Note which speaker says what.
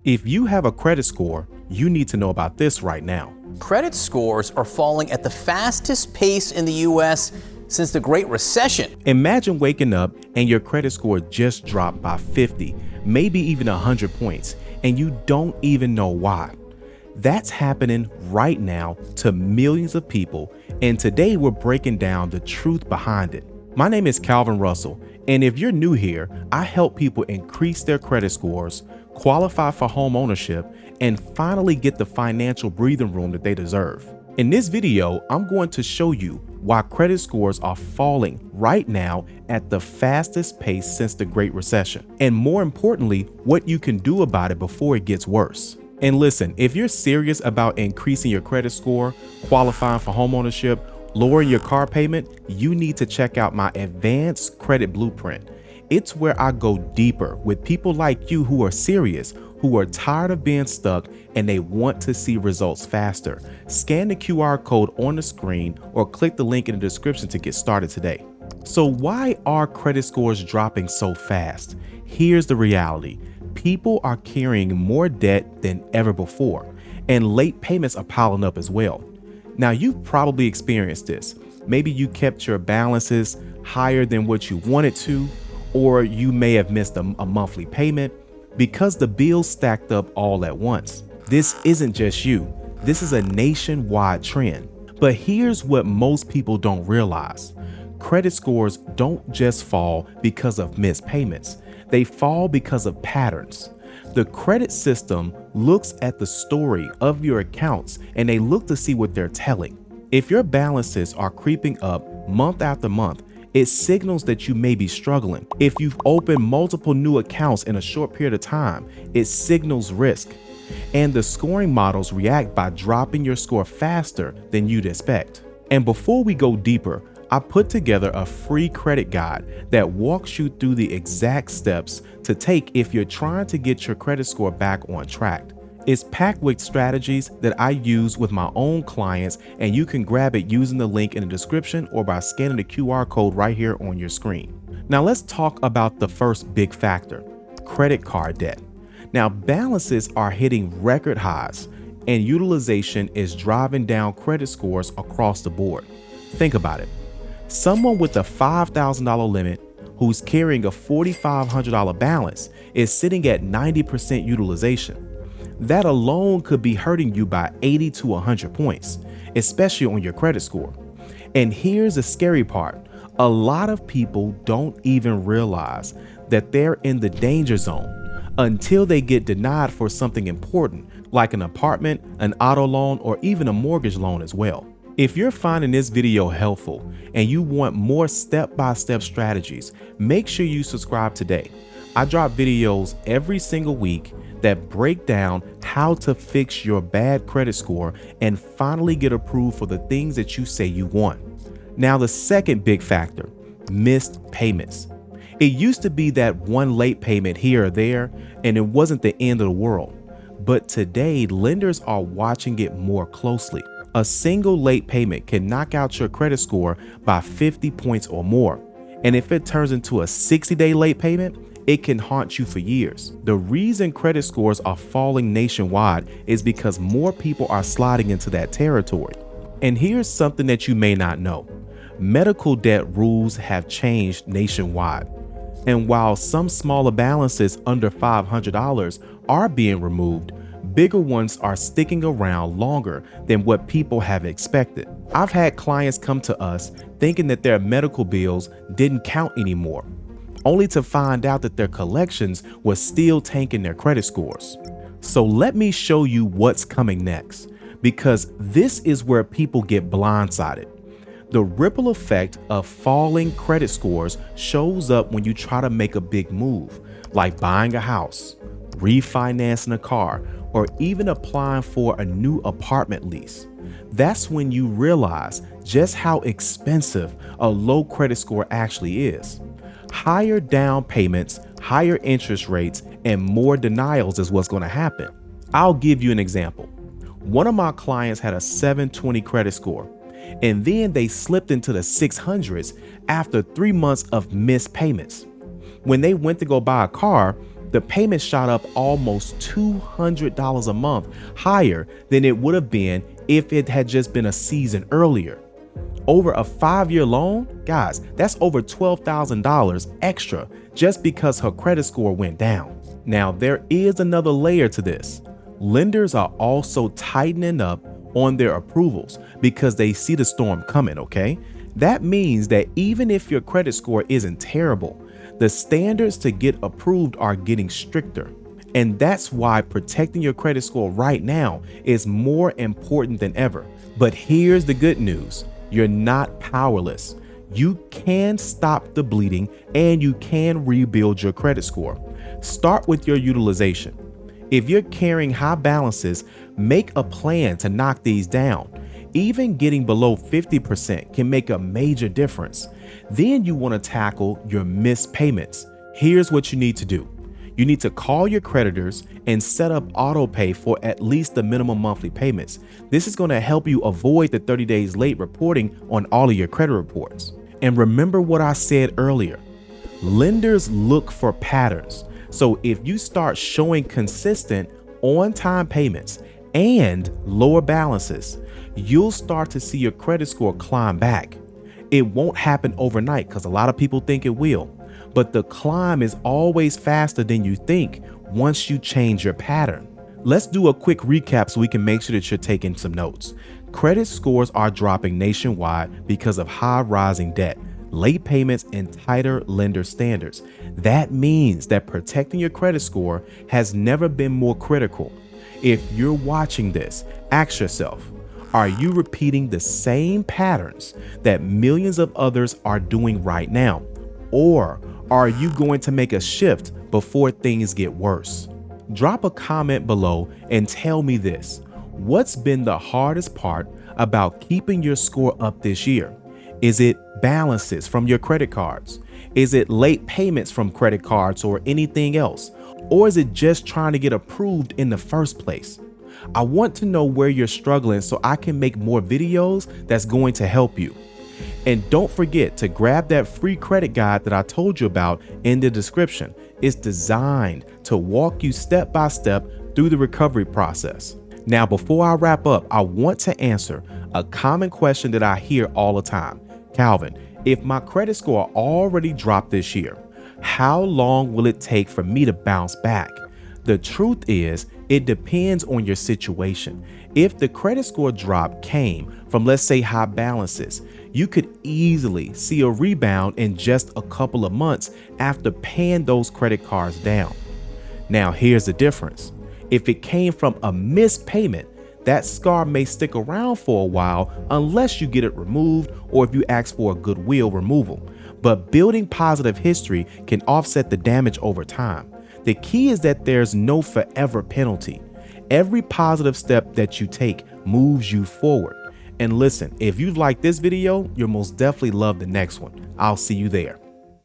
Speaker 1: If you have a credit score, you need to know about this right now.
Speaker 2: Credit scores are falling at the fastest pace in the U.S. since the Great Recession.
Speaker 1: Imagine waking up and your credit score just dropped by 50, maybe even 100 points, and you don't even know why. That's happening right now to millions of people, and today we're breaking down the truth behind it. My name is Calvin Russell, and if you're new here, I help people increase their credit scores, qualify for home ownership, and finally get the financial breathing room that they deserve. In this video, I'm going to show you why credit scores are falling right now at the fastest pace since the Great Recession, and more importantly, what you can do about it before it gets worse. And listen, if you're serious about increasing your credit score, qualifying for homeownership, lowering your car payment, you need to check out my advanced credit blueprint. It's where I go deeper with people like you who are serious, who are tired of being stuck, and they want to see results faster. Scan the QR code on the screen or click the link in the description to get started today. So why are credit scores dropping so fast? Here's the reality. People are carrying more debt than ever before, and late payments are piling up as well. Now, you've probably experienced this. Maybe you kept your balances higher than what you wanted to, or you may have missed a monthly payment because the bills stacked up all at once. This isn't just you. This is a nationwide trend. But here's what most people don't realize. Credit scores don't just fall because of missed payments. They fall because of patterns. The credit system looks at the story of your accounts and they look to see what they're telling. If your balances are creeping up month after month, it signals that you may be struggling. If you've opened multiple new accounts in a short period of time, it signals risk. And the scoring models react by dropping your score faster than you'd expect. And before we go deeper, I put together a free credit guide that walks you through the exact steps to take if you're trying to get your credit score back on track. It's packed with strategies that I use with my own clients, and you can grab it using the link in the description or by scanning the QR code right here on your screen. Now let's talk about the first big factor, credit card debt. Now balances are hitting record highs and utilization is driving down credit scores across the board. Think about it. Someone with a $5,000 limit who's carrying a $4,500 balance is sitting at 90% utilization. That alone could be hurting you by 80 to 100 points, especially on your credit score. And here's the scary part. A lot of people don't even realize that they're in the danger zone until they get denied for something important, like an apartment, an auto loan, or even a mortgage loan as well. If you're finding this video helpful and you want more step-by-step strategies, make sure you subscribe today. I drop videos every single week that break down how to fix your bad credit score and finally get approved for the things that you say you want. Now, the second big factor, missed payments. It used to be that one late payment here or there, and it wasn't the end of the world. But today, lenders are watching it more closely. A single late payment can knock out your credit score by 50 points or more. And if it turns into a 60-day late payment, it can haunt you for years. The reason credit scores are falling nationwide is because more people are sliding into that territory. And here's something that you may not know. Medical debt rules have changed nationwide. And while some smaller balances under $500 are being removed, bigger ones are sticking around longer than what people have expected. I've had clients come to us thinking that their medical bills didn't count anymore, only to find out that their collections was still tanking their credit scores. So let me show you what's coming next, because this is where people get blindsided. The ripple effect of falling credit scores shows up when you try to make a big move, like buying a house, refinancing a car, or even applying for a new apartment lease. That's when you realize just how expensive a low credit score actually is. Higher down payments, higher interest rates, and more denials is what's going to happen. I'll give you an example. One of my clients had a 720 credit score, and then they slipped into the 600s after 3 months of missed payments. When they went to go buy a car, The payment shot up almost $200 a month, higher than it would have been if it had just been a season earlier. Over a 5-year loan, guys, that's over $12,000 extra just because her credit score went down. Now, there is another layer to this. Lenders are also tightening up on their approvals because they see the storm coming, okay? That means that even if your credit score isn't terrible, the standards to get approved are getting stricter. And that's why protecting your credit score right now is more important than ever. But here's the good news. You're not powerless. You can stop the bleeding and you can rebuild your credit score. Start with your utilization. If you're carrying high balances, make a plan to knock these down. Even getting below 50% can make a major difference. Then you want to tackle your missed payments. Here's what you need to do. You need to call your creditors and set up auto pay for at least the minimum monthly payments. This is going to help you avoid the 30 days late reporting on all of your credit reports. And remember what I said earlier, lenders look for patterns. So if you start showing consistent on-time payments and lower balances, you'll start to see your credit score climb back. It won't happen overnight because a lot of people think it will, but the climb is always faster than you think once you change your pattern. Let's do a quick recap so we can make sure that you're taking some notes. Credit scores are dropping nationwide because of high rising debt, late payments, and tighter lender standards. That means that protecting your credit score has never been more critical. If you're watching this, ask yourself, are you repeating the same patterns that millions of others are doing right now? Or are you going to make a shift before things get worse? Drop a comment below and tell me this. What's been the hardest part about keeping your score up this year? Is it balances from your credit cards? Is it late payments from credit cards or anything else? Or is it just trying to get approved in the first place? I want to know where you're struggling so I can make more videos that's going to help you. And don't forget to grab that free credit guide that I told you about in the description. It's designed to walk you step by step through the recovery process. Now, before I wrap up, I want to answer a common question that I hear all the time. Calvin, if my credit score already dropped this year, how long will it take for me to bounce back? The truth is, it depends on your situation. If the credit score drop came from, let's say, high balances, you could easily see a rebound in just a couple of months after paying those credit cards down. Now, here's the difference. If it came from a missed payment, that scar may stick around for a while unless you get it removed or if you ask for a goodwill removal. But building positive history can offset the damage over time. The key is that there's no forever penalty. Every positive step that you take moves you forward. And listen, if you like this video, you'll most definitely love the next one. I'll see you there.